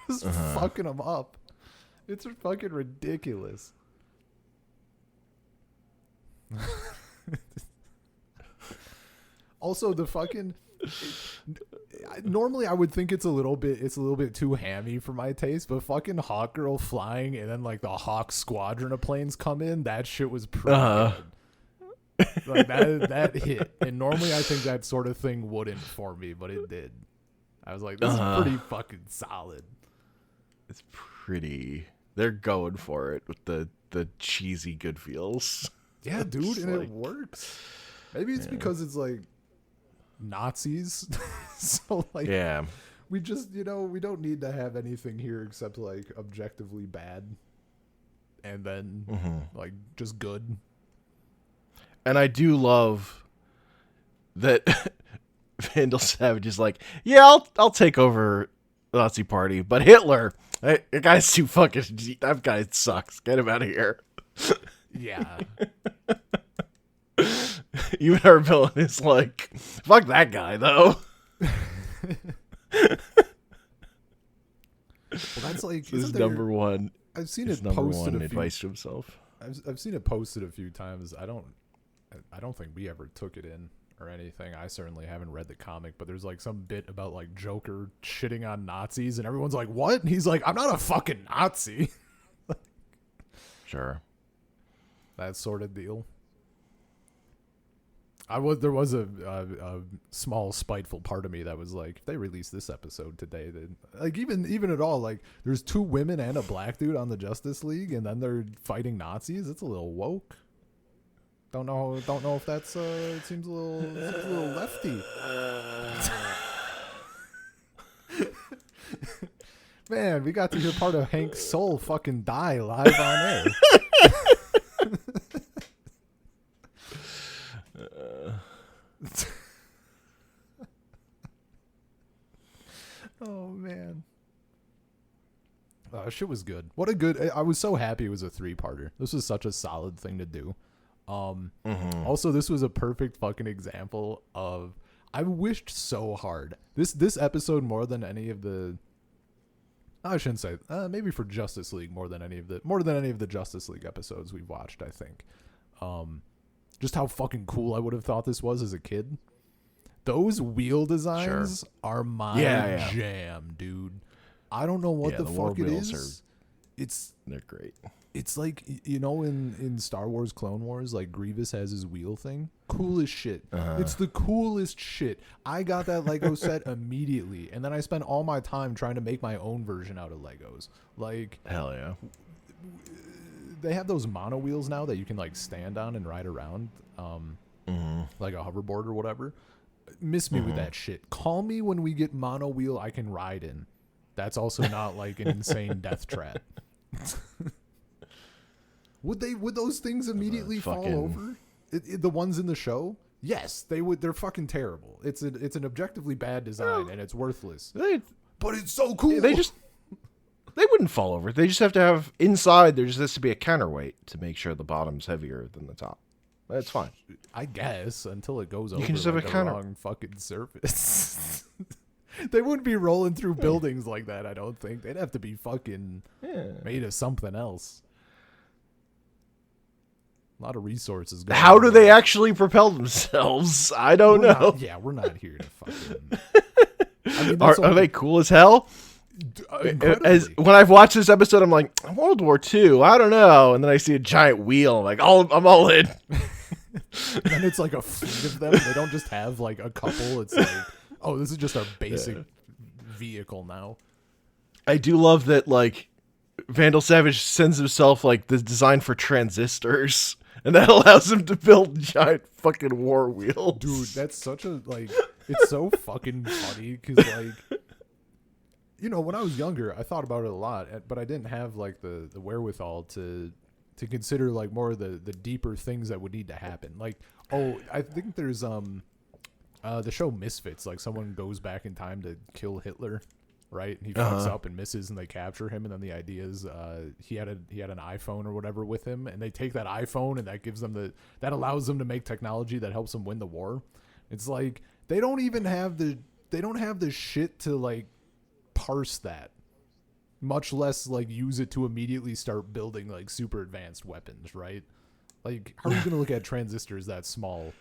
just fucking them up. It's fucking ridiculous. Also, the fucking normally I would think it's a little bit too hammy for my taste, but fucking Hawk Girl flying and then like the Hawk squadron of planes come in, that shit was pretty good. Like that hit. And normally I think that sort of thing wouldn't for me, but it did. I was like, this is pretty fucking solid. It's pretty. They're going for it with the cheesy good feels. Yeah, dude, and it works. Maybe it's because it's like Nazis. So like, yeah, we just, we don't need to have anything here except like objectively bad and then like just good. And I do love that Vandal Savage is like, yeah, I'll take over the Nazi party, but Hitler, that guy's too fucking, that guy sucks. Get him out of here. Yeah. Even our villain is like, fuck that guy, though. Well, that's like his number one. I've seen it posted advice to himself. I've seen it posted a few times. I don't think we ever took it in or anything. I certainly haven't read the comic, but there's like some bit about like Joker shitting on Nazis, and everyone's like, "What?" And he's like, "I'm not a fucking Nazi." Sure. That sort of deal. There was a small spiteful part of me that was like, if they release this episode today, then like even at all, like there's 2 women and a black dude on the Justice League, and then they're fighting Nazis. It's a little woke. Don't know if that's it seems a little lefty. Man, we got to hear part of Hank's soul fucking die live on air. Oh man. Shit was good. What a good, I was so happy it was a 3-parter. This was such a solid thing to do. Also, this was a perfect fucking example of, I wished so hard. This episode more than any of the I shouldn't say maybe for Justice League more than any of the Justice League episodes we've watched. I think, just how fucking cool I would have thought this was as a kid. Those wheel designs are my jam, dude. I don't know what the fuck it is. They're great. It's like, you know, in Star Wars Clone Wars, like Grievous has his wheel thing. Cool as shit. It's the coolest shit. I got that Lego set immediately, and then I spent all my time trying to make my own version out of Legos. Like, hell yeah. They have those mono wheels now that you can like stand on and ride around, like a hoverboard or whatever. Miss me with that shit. Call me when we get mono wheel I can ride in. That's also not like an insane death trap. Would those things immediately fall over? The ones in the show? Yes, they would. They're fucking terrible. It's an objectively bad design and it's worthless. But it's so cool. They wouldn't fall over. They just have to have inside. There just has to be a counterweight to make sure the bottom's heavier than the top. That's fine. I guess until it goes over can just have like the wrong fucking surface. They wouldn't be rolling through buildings like that. I don't think they'd have to be fucking made of something else. A lot of resources. How do they actually propel themselves? I don't know. We're not here to fucking. I mean, are they cool as hell? When I've watched this episode, I'm like, World War II, I don't know. And then I see a giant wheel. I'm like, I'm all in. Then it's like a fleet of them. They don't just have like a couple. It's like, oh, this is just our basic vehicle now. I do love that, like, Vandal Savage sends himself like the design for transistors, and that allows him to build giant fucking war wheels. Dude, that's such a like. It's so fucking funny because like, you know, when I was younger, I thought about it a lot, but I didn't have like the wherewithal to consider like more of the deeper things that would need to happen. Like, oh, I think there's the show Misfits. Like, someone goes back in time to kill Hitler. Right, and he fucks up and misses, and they capture him. And then the idea is he had an iPhone or whatever with him, and they take that iPhone, and that gives them that allows them to make technology that helps them win the war. It's like they don't have the shit to like parse that, much less like use it to immediately start building like super advanced weapons. Right? Like, how are you going to look at transistors that small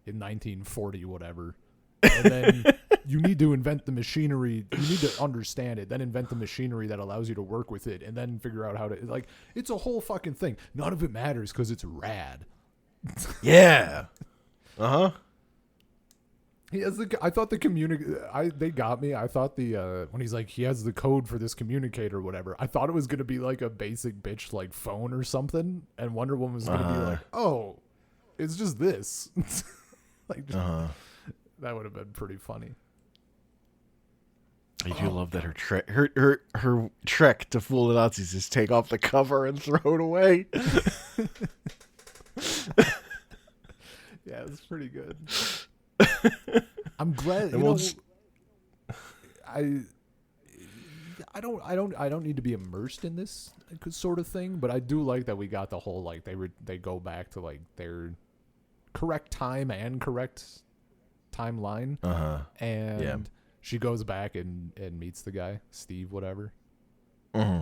in 1940 whatever? And then you need to invent the machinery. You need to understand it, then invent the machinery that allows you to work with it, and then figure out how to, like, it's a whole fucking thing. None of it matters because it's rad. Yeah. He has I thought the they got me. I thought when he's like, he has the code for this communicator or whatever, I thought it was going to be like a basic bitch like phone or something, and Wonder Woman was going to be like, oh, it's just this. Like, that would have been pretty funny. I do love that her trick to fool the Nazis is take off the cover and throw it away. Yeah, it's pretty good. I'm glad. I don't need to be immersed in this sort of thing, but I do like that we got the whole like they go back to like their correct time and correct timeline, and she goes back and meets the guy, Steve, whatever.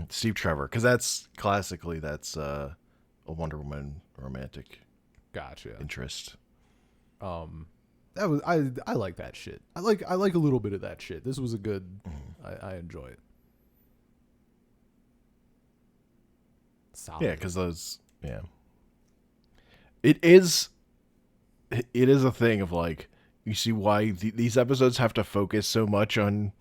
Steve Trevor, because that's classically a Wonder Woman romantic interest. That was I like that shit. I like a little bit of that shit. This was a good. I enjoy it. Solid. Yeah, because those. Yeah. It is a thing of like. You see why these episodes have to focus so much on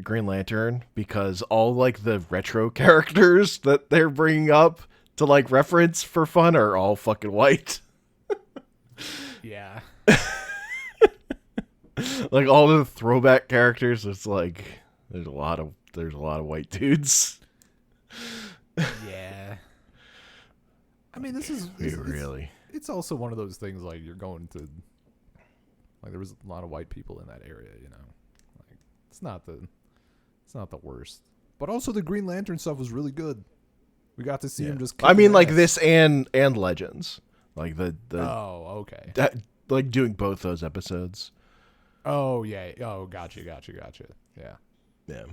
Green Lantern, because all like the retro characters that they're bringing up to like reference for fun are all fucking white. Yeah. Like all the throwback characters, it's like there's a lot of white dudes. Yeah. I mean, it's also one of those things like you're going to. Like, there was a lot of white people in that area, you know. Like, it's not the worst. But also the Green Lantern stuff was really good. We got to see him just. I mean, like this and Legends, like the. Oh, okay. Like doing both those episodes. Oh yeah. Oh, gotcha. Yeah. Yeah.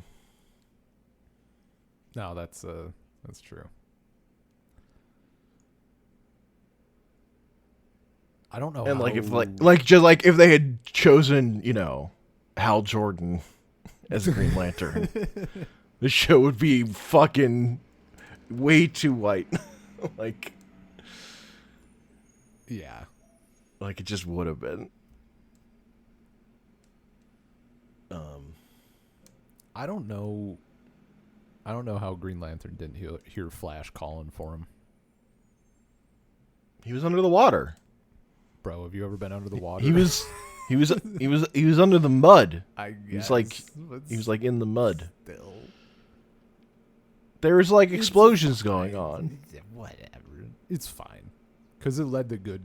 No, that's true. I don't know And how. like if just like if they had chosen, Hal Jordan as Green Lantern, the show would be fucking way too white. like Yeah. like it just would have been. I don't know. I don't know how Green Lantern didn't hear Flash calling for him. He was under the water. Bro, have you ever been under the water? He was under the mud. I guess. He was like in the mud. Still. There was like explosions going on. Whatever. It's fine. Because it led to good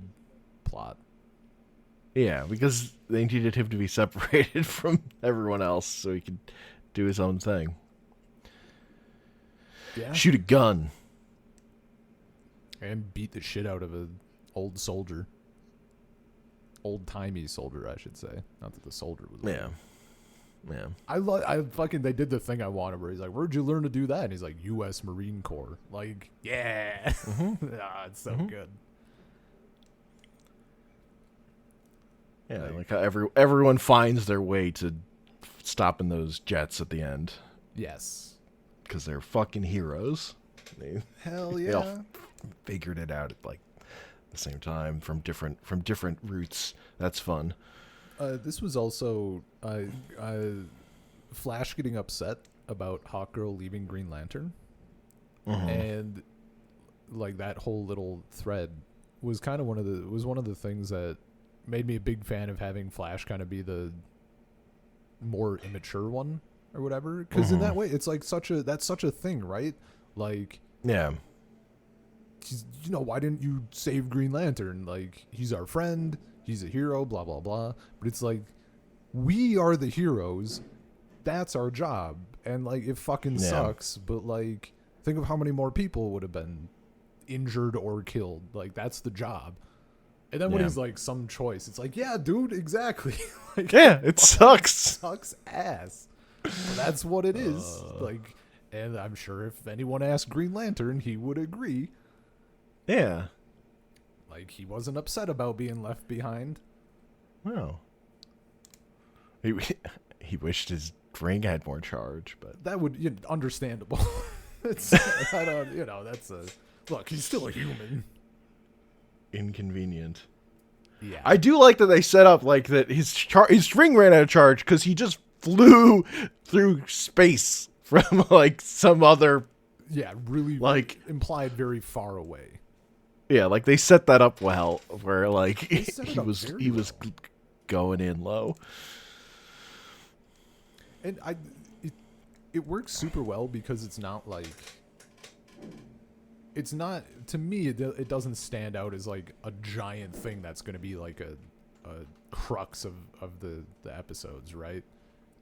plot. Yeah, because they needed him to be separated from everyone else so he could do his own thing. Yeah. Shoot a gun. And beat the shit out of an old soldier. Old-timey soldier, I should say. Not that the soldier was old. Yeah. I fucking, they did the thing I wanted where he's like, where'd you learn to do that? And he's like, U.S. Marine Corps. Like, yeah. It's so good. Yeah, like how everyone finds their way to stopping those jets at the end. Yes. Because they're fucking heroes. Hell They all figured it out at like the same time from different routes. That's fun. This was also Flash getting upset about Hawkgirl leaving Green Lantern. And like that whole little thread was kind of one of the things that made me a big fan of having Flash kind of be the more immature one or whatever, because in that way it's like that's such a thing, right? Like, yeah, why didn't you save Green Lantern? Like, he's our friend, he's a hero, blah blah blah. But it's like, we are the heroes, that's our job, and like it fucking sucks, but like think of how many more people would have been injured or killed. Like, that's the job. And then when he's like, some choice, it's like, yeah, dude, exactly. Like, yeah, it sucks. Sucks ass. But that's what it is. Like, and I'm sure if anyone asked Green Lantern, he would agree. Yeah. Like, he wasn't upset about being left behind. No. He wished his ring had more charge, but that would, understandable. It's, I don't, that's look, he's still a human. Inconvenient. Yeah. I do like that they set up like that his string ran out of charge because he just flew through space from like some other. Yeah, really like implied very far away. Yeah, like they set that up well, where like he was going in low. And it works super well because it's not like. It's not, to me, it doesn't stand out as like a giant thing that's going to be like a crux of the episodes, right?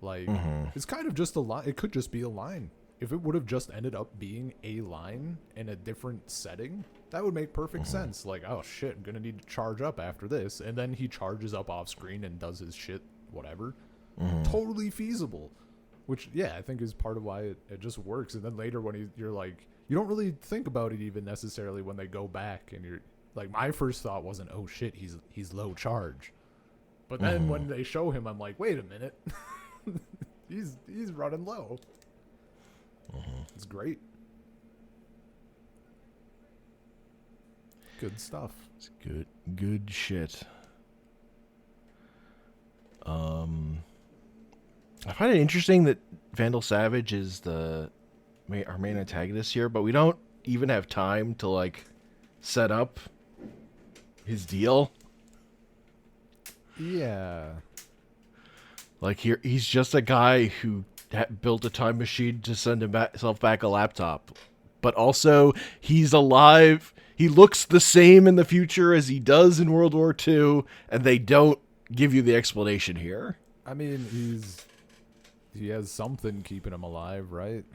Like, it's kind of just a line. It could just be a line. If it would have just ended up being a line in a different setting, that would make perfect sense. Like, oh shit, I'm going to need to charge up after this. And then he charges up off screen and does his shit, whatever. Totally feasible. Which, yeah, I think is part of why it just works. And then later when you're like, you don't really think about it even necessarily when they go back, and you're like, my first thought wasn't, oh shit, he's low charge. But then when they show him, I'm like, wait a minute, he's running low. It's great. Good stuff. It's good shit. I find it interesting that Vandal Savage is our main antagonist here, but we don't even have time to like set up his deal. Yeah. Like he's just a guy who built a time machine to send himself back a laptop, but also he's alive. He looks the same in the future as he does in World War II, and they don't give you the explanation here. I mean, he has something keeping him alive, right?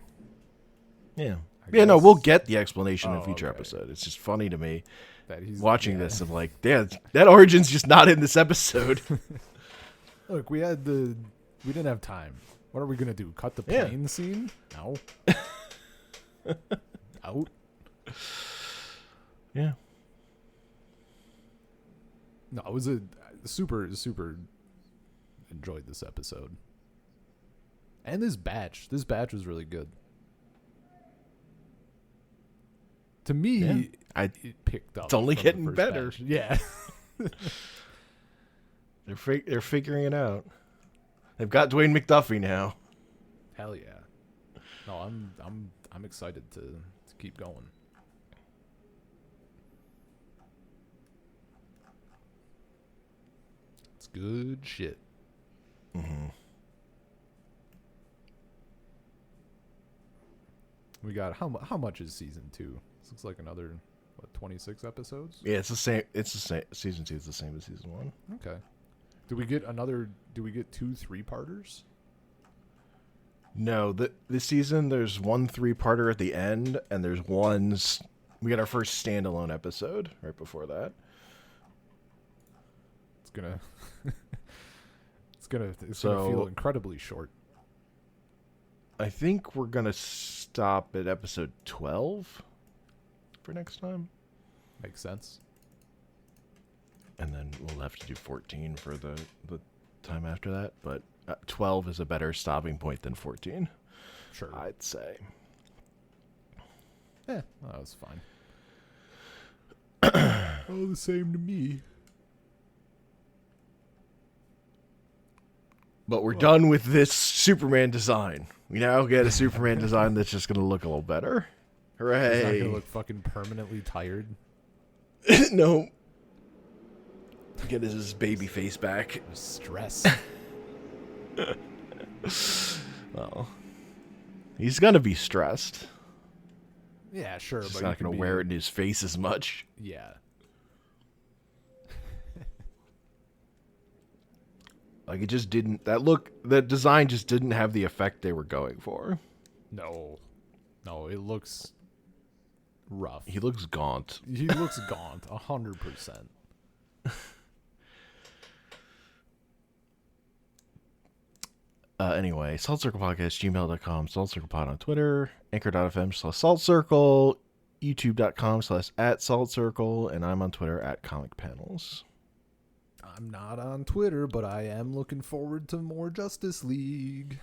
Yeah. I No, guess. we'll get the explanation in a future okay. episode. It's just funny to me That he's watching this and like, damn, that origin's just not in this episode. Look, we didn't have time. What are we gonna do? Cut the plane scene? No. Out. Yeah. No, it was a super enjoyed this episode. And this batch was really good. To me, it picked up. It's only from the getting first better. batch. Yeah. They're figuring it out. They've got Dwayne McDuffie now. Hell yeah. No, I'm excited to keep going. It's good shit. Mm-hmm. We got how much is season 2? This looks like another 26 episodes? Yeah, it's the same. It's the same. Season 2 is the same as season 1. Okay. Do we get 2 3-parters? No, this season there's one 3-parter at the end, and there's we got our first standalone episode right before that. It's gonna gonna feel incredibly short. I think we're gonna stop at episode 12 for next time. Makes sense. And then we'll have to do 14 for the time after that. But 12 is a better stopping point than 14. Sure. I'd say. That was fine. All the same to me. But we're done with this Superman design. We now get a Superman design that's just going to look a little better. Hooray. He's not going to look fucking permanently tired. No. Get his baby face back. Stress. Well, he's going to be stressed. Yeah, sure. He's but not going to wear it in his face as much. Yeah. Like, it just didn't... That design just didn't have the effect they were going for. No, it looks rough. He looks gaunt. He looks gaunt, 100%. Anyway, saltcirclepodcast@gmail.com, saltcirclepod on Twitter, anchor.fm/saltcircle, youtube.com/@saltcircle, and I'm on Twitter @comicpanels. I'm not on Twitter, but I am looking forward to more Justice League.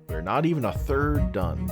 We're not even a third done.